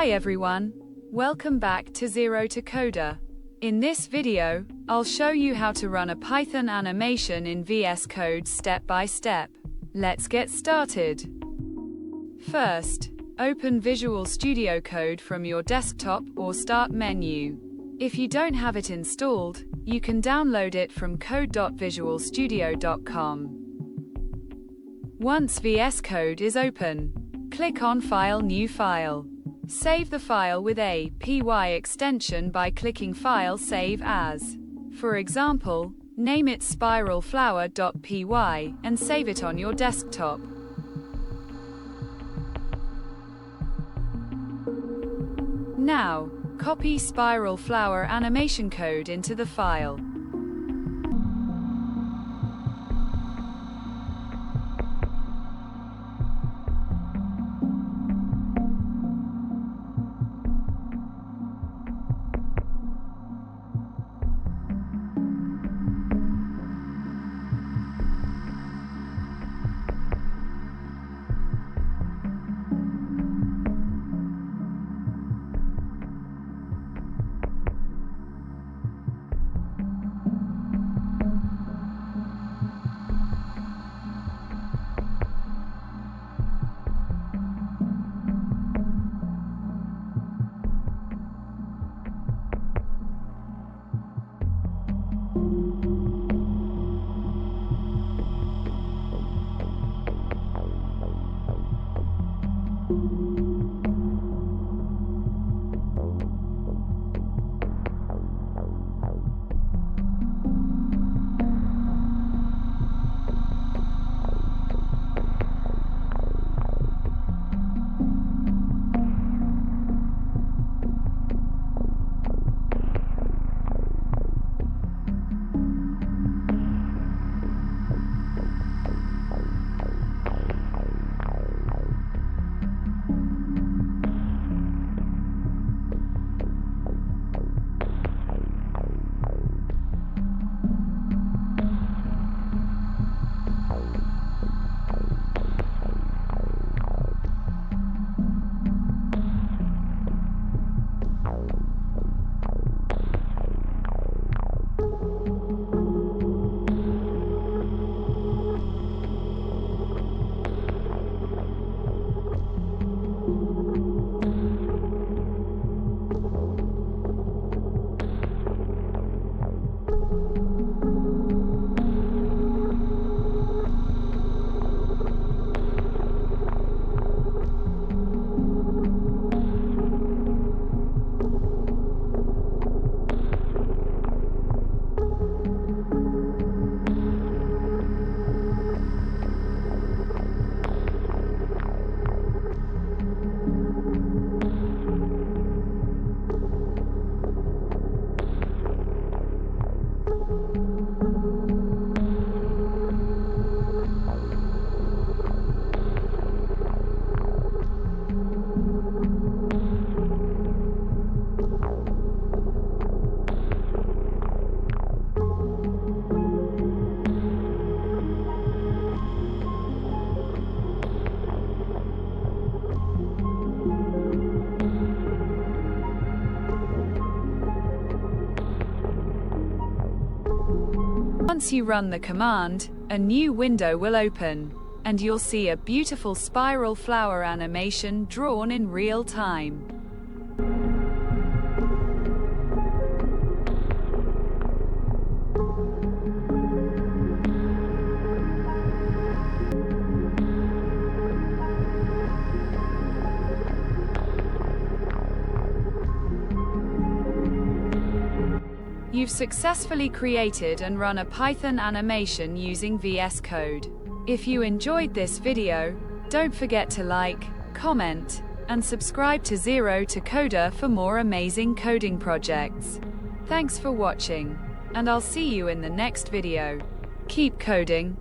Hi everyone, welcome back to Zero to Coder. In this video, I'll show you how to run a Python animation in VS Code step by step. Let's get started. First, open Visual Studio Code from your desktop or Start menu. If you don't have it installed, you can download it from code.visualstudio.com. Once VS Code is open, click on File, New File. Save the file with a .py extension by clicking File, Save As. For example, name it spiralflower.py and save it on your desktop. Now, copy Spiral Flower animation code into the file. Once you run the command, a new window will open, and you'll see a beautiful spiral flower animation drawn in real time. You've successfully created and run a Python animation using VS Code. If you enjoyed this video, don't forget to like, comment, and subscribe to Zero to Coder for more amazing coding projects. Thanks for watching, and I'll see you in the next video. Keep coding.